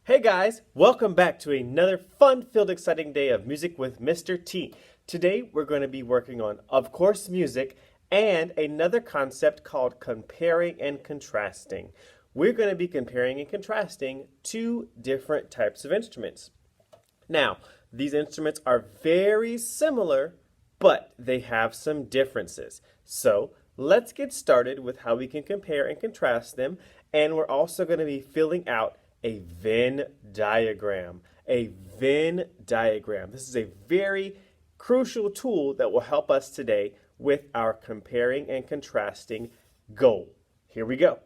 Hey guys, welcome back to another fun-filled, exciting day of music with Mr. T. Today we're going to be working on, of course, music and another concept called comparing and contrasting. We're going to be comparing and contrasting two different types of instruments. Now, these instruments are very similar, but they have some differences. So, let's get started with how we can compare and contrast them, and we're also going to be filling out a Venn diagram. A Venn diagram. This is a very crucial tool that will help us today with our comparing and contrasting goal. Here we go.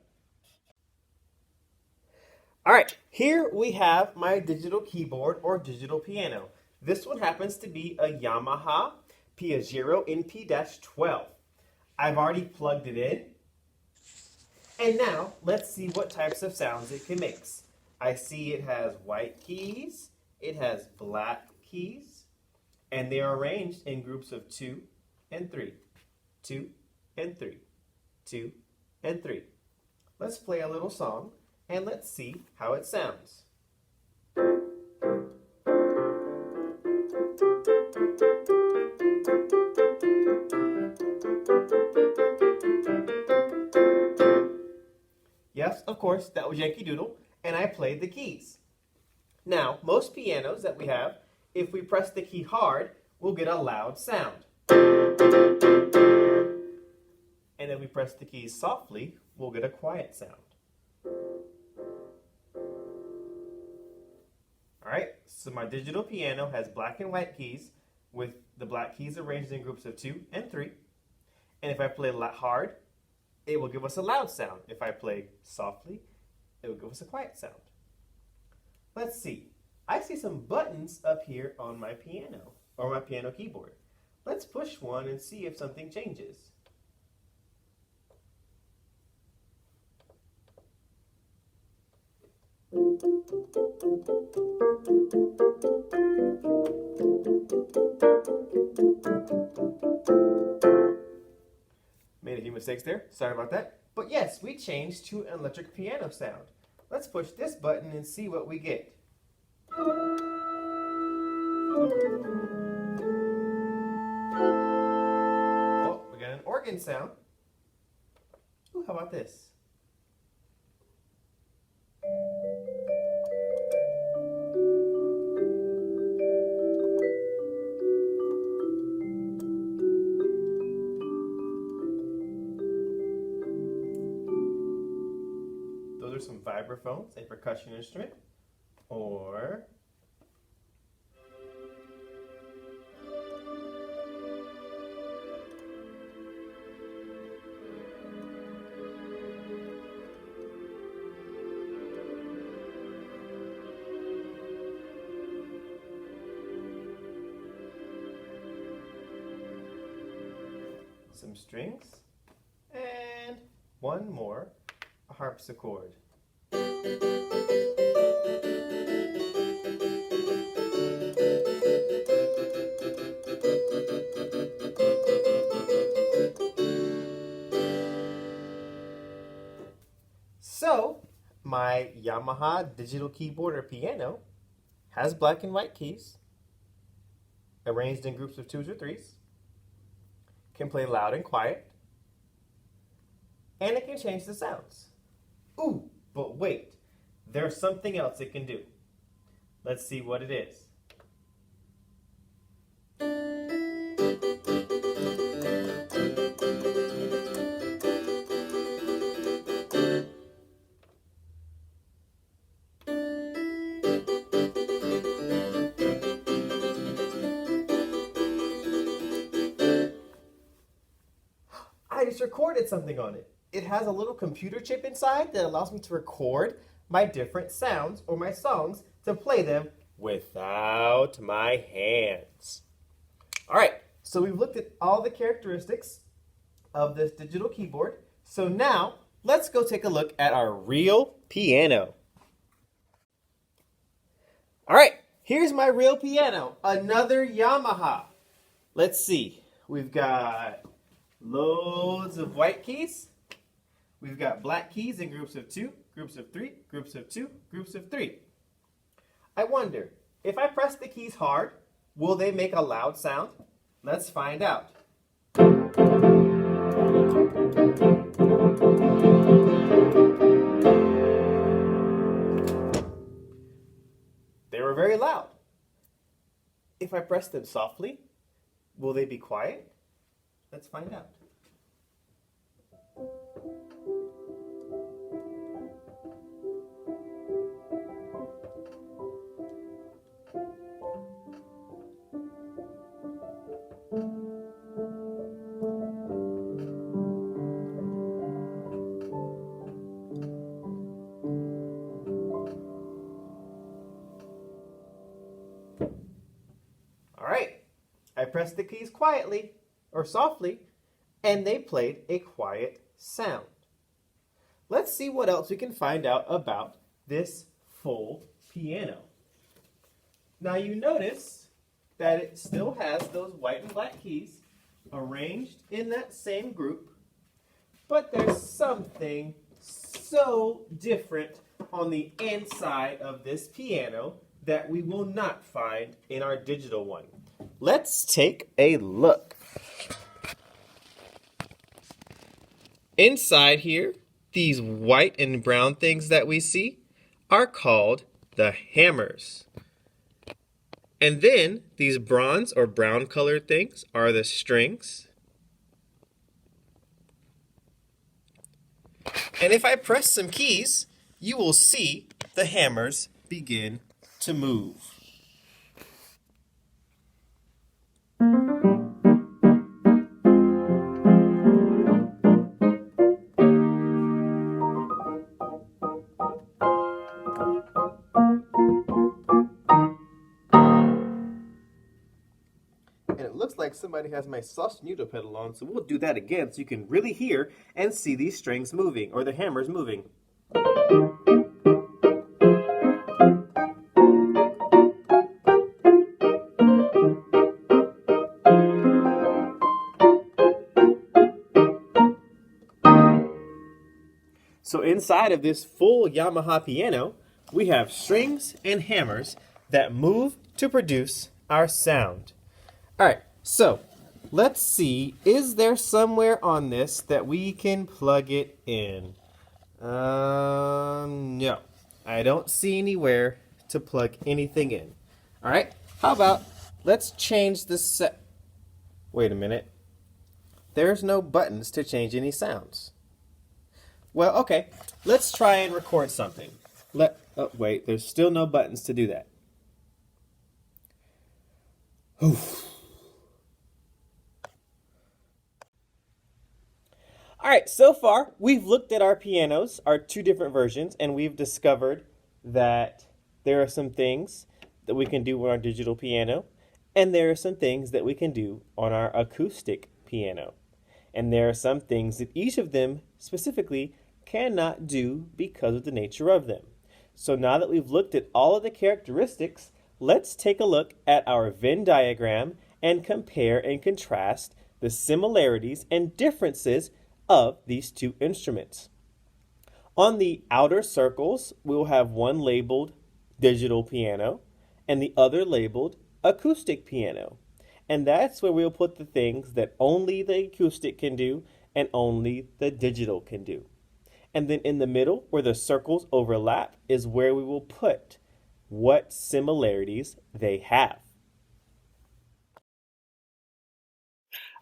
All right, here we have my digital keyboard or digital piano. This one happens to be a Yamaha Piaggio NP-12. I've already plugged it in. And now, let's see what types of sounds it can make. I see it has white keys, it has black keys, and they are arranged in groups of 2 and 3. 2 and 3. 2 and 3. Let's play a little song and let's see how it sounds. Yes, of course, that was Yankee Doodle, and I played the keys. Now, most pianos that we have, if we press the key hard, we'll get a loud sound. And if we press the keys softly, we'll get a quiet sound. Alright, so my digital piano has black and white keys with the black keys arranged in groups of 2 and 3. And if I play hard, it will give us a loud sound. If I play softly, it will give us a quiet sound. Let's see. I see some buttons up here on my piano, or my piano keyboard. Let's push one and see if something changes. Made a few mistakes there. Sorry about that. But yes, we changed to an electric piano sound. Let's push this button and see what we get. Oh, we got an organ sound. Ooh, how about this? Those are some vibraphones, a percussion instrument, or some strings, and one more, a harpsichord. So, my Yamaha digital keyboard or piano has black and white keys, arranged in groups of 2s or 3s, can play loud and quiet, and it can change the sounds. Ooh, but wait, there's something else it can do. Let's see what it is. I just recorded something on it. It has a little computer chip inside that allows me to record my different sounds or my songs to play them without my hands. All right, so we've looked at all the characteristics of this digital keyboard. So now let's go take a look at our real piano. All right, here's my real piano, another Yamaha. Let's see, we've got loads of white keys. We've got black keys in groups of 2, groups of 3, groups of 2, groups of 3. I wonder, if I press the keys hard, will they make a loud sound? Let's find out. They were very loud. If I press them softly, will they be quiet? Let's find out. All right, I pressed the keys quietly or softly, and they played a quiet sound. Let's see what else we can find out about this full piano. Now you notice that it still has those white and black keys arranged in that same group, but there's something so different on the inside of this piano that we will not find in our digital one. Let's take a look. Inside here, these white and brown things that we see are called the hammers. And then these bronze or brown colored things are the strings. And if I press some keys, you will see the hammers begin to move. And it looks like somebody has my sostenuto pedal on, so we'll do that again so you can really hear and see these strings moving, or the hammers moving. So inside of this full Yamaha piano, we have strings and hammers that move to produce our sound. All right, so let's see, is there somewhere on this that we can plug it in? No, I don't see anywhere to plug anything in. All right, how about let's change the set. Wait a minute. There's no buttons to change any sounds. Well, okay, let's try and record something. Wait, there's still no buttons to do that. Oof. All right, so far we've looked at our pianos, our two different versions, and we've discovered that there are some things that we can do on our digital piano, and there are some things that we can do on our acoustic piano. And there are some things that each of them specifically cannot do because of the nature of them. So now that we've looked at all of the characteristics, let's take a look at our Venn diagram and compare and contrast the similarities and differences of these two instruments. On the outer circles, we'll have one labeled digital piano and the other labeled acoustic piano. And that's where we'll put the things that only the acoustic can do and only the digital can do. And then in the middle, where the circles overlap, is where we will put what similarities they have.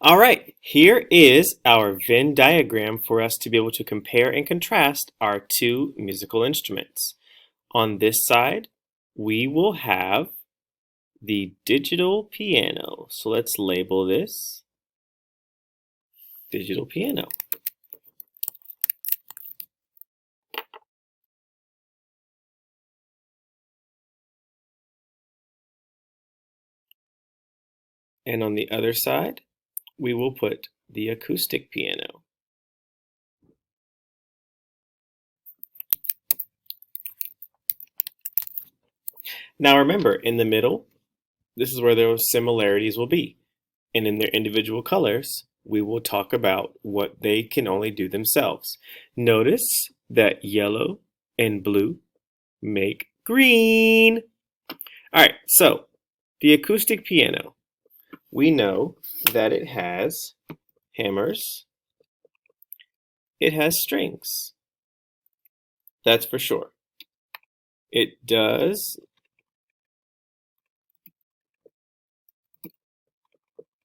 All right, here is our Venn diagram for us to be able to compare and contrast our two musical instruments. On this side, we will have the digital piano. So let's label this digital piano. And on the other side, we will put the acoustic piano. Now remember, in the middle, this is where those similarities will be. And in their individual colors, we will talk about what they can only do themselves. Notice that yellow and blue make green. All right, so the acoustic piano, we know that it has hammers, it has strings. That's for sure. It does,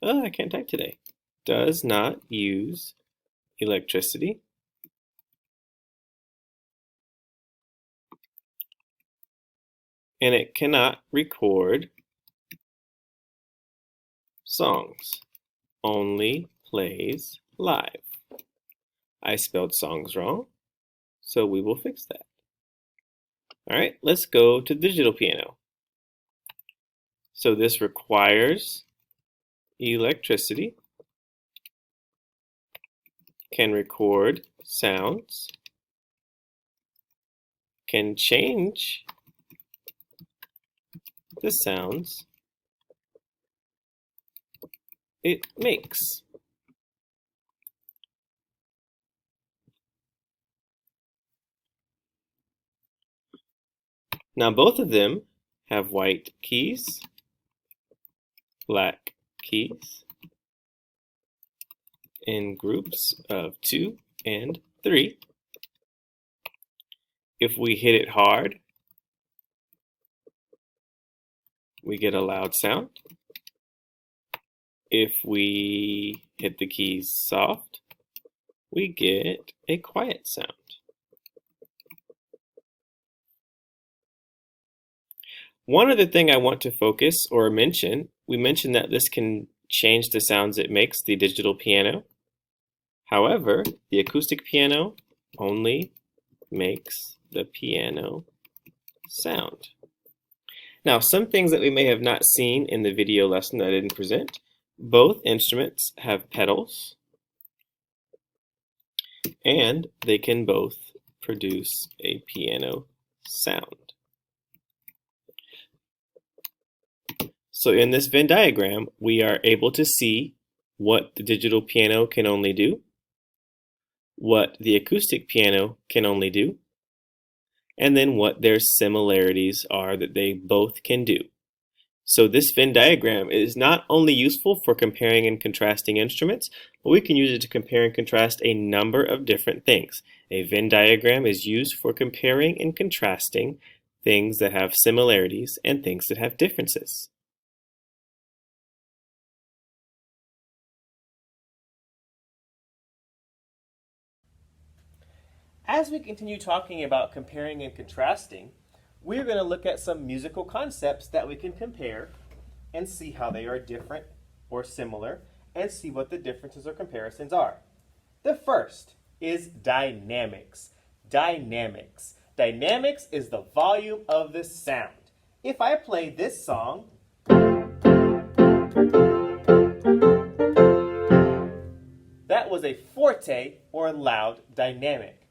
I can't type today, does not use electricity. And it cannot record songs, only plays live. I spelled songs wrong, so we will fix that. All right, let's go to digital piano. So this requires electricity, can record sounds, can change the sounds it makes. Now both of them have white keys, black keys, in groups of 2 and 3. If we hit it hard, we get a loud sound. If we hit the keys soft, we get a quiet sound. One other thing I want to focus or mention, we mentioned that this can change the sounds it makes, the digital piano. However, the acoustic piano only makes the piano sound. Now, some things that we may have not seen in the video lesson that I didn't present, both instruments have pedals, and they can both produce a piano sound. So in this Venn diagram, we are able to see what the digital piano can only do, what the acoustic piano can only do, and then what their similarities are that they both can do. So this Venn diagram is not only useful for comparing and contrasting instruments, but we can use it to compare and contrast a number of different things. A Venn diagram is used for comparing and contrasting things that have similarities and things that have differences. As we continue talking about comparing and contrasting, we're going to look at some musical concepts that we can compare and see how they are different or similar and see what the differences or comparisons are. The first is dynamics. Dynamics. Dynamics is the volume of the sound. If I play this song, that was a forte or loud dynamic.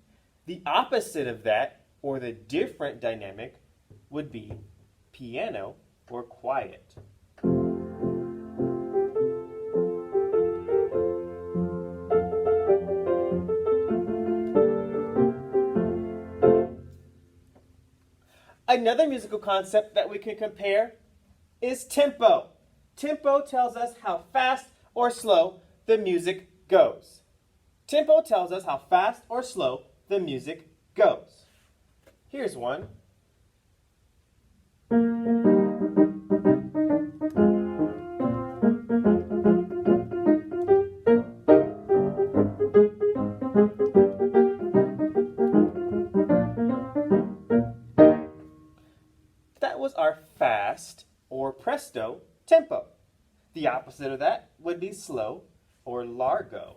The opposite of that, or the different dynamic, would be piano or quiet. Another musical concept that we can compare is tempo. Tempo tells us how fast or slow the music goes. Tempo tells us how fast or slow the music goes. Here's one. That was our fast or presto tempo. The opposite of that would be slow or largo.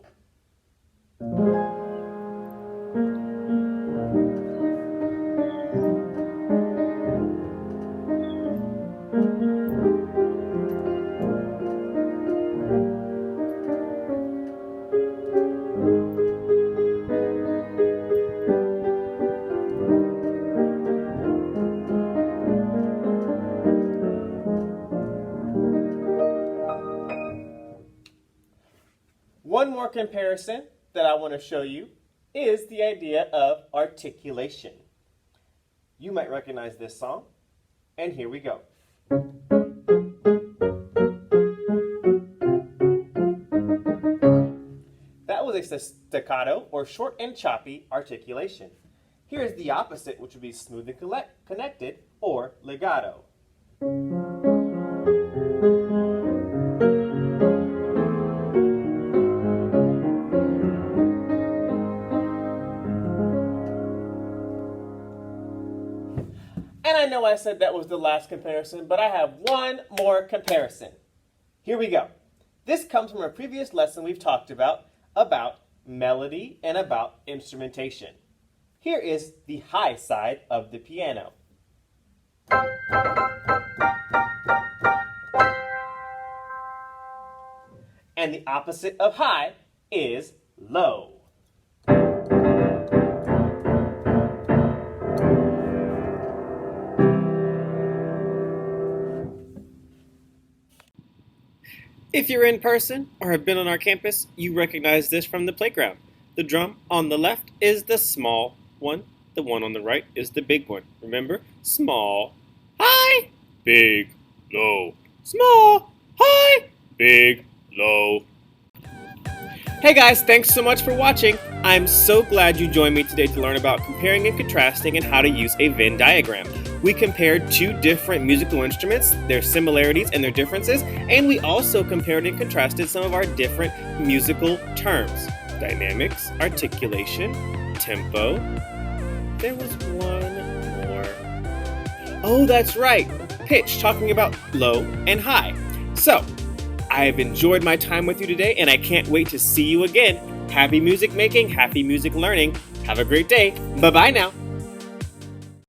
One more comparison that I want to show you is the idea of articulation. You might recognize this song, and here we go. That was a staccato or short and choppy articulation. Here is the opposite, which would be smooth and connected or legato. And I know I said that was the last comparison, but I have one more comparison. Here we go. This comes from a previous lesson we've talked about melody and about instrumentation. Here is the high side of the piano. And the opposite of high is low. If you're in person or have been on our campus, you recognize this from the playground. The drum on the left is the small one. The one on the right is the big one. Remember? Small, high, big, low. Small, high, big, low. Hey guys, thanks so much for watching. I'm so glad you joined me today to learn about comparing and contrasting and how to use a Venn diagram. We compared two different musical instruments, their similarities and their differences, and we also compared and contrasted some of our different musical terms. Dynamics, articulation, tempo. There was one more. Oh, that's right. Pitch, talking about low and high. So, I've enjoyed my time with you today, and I can't wait to see you again. Happy music making, happy music learning. Have a great day. Bye-bye now.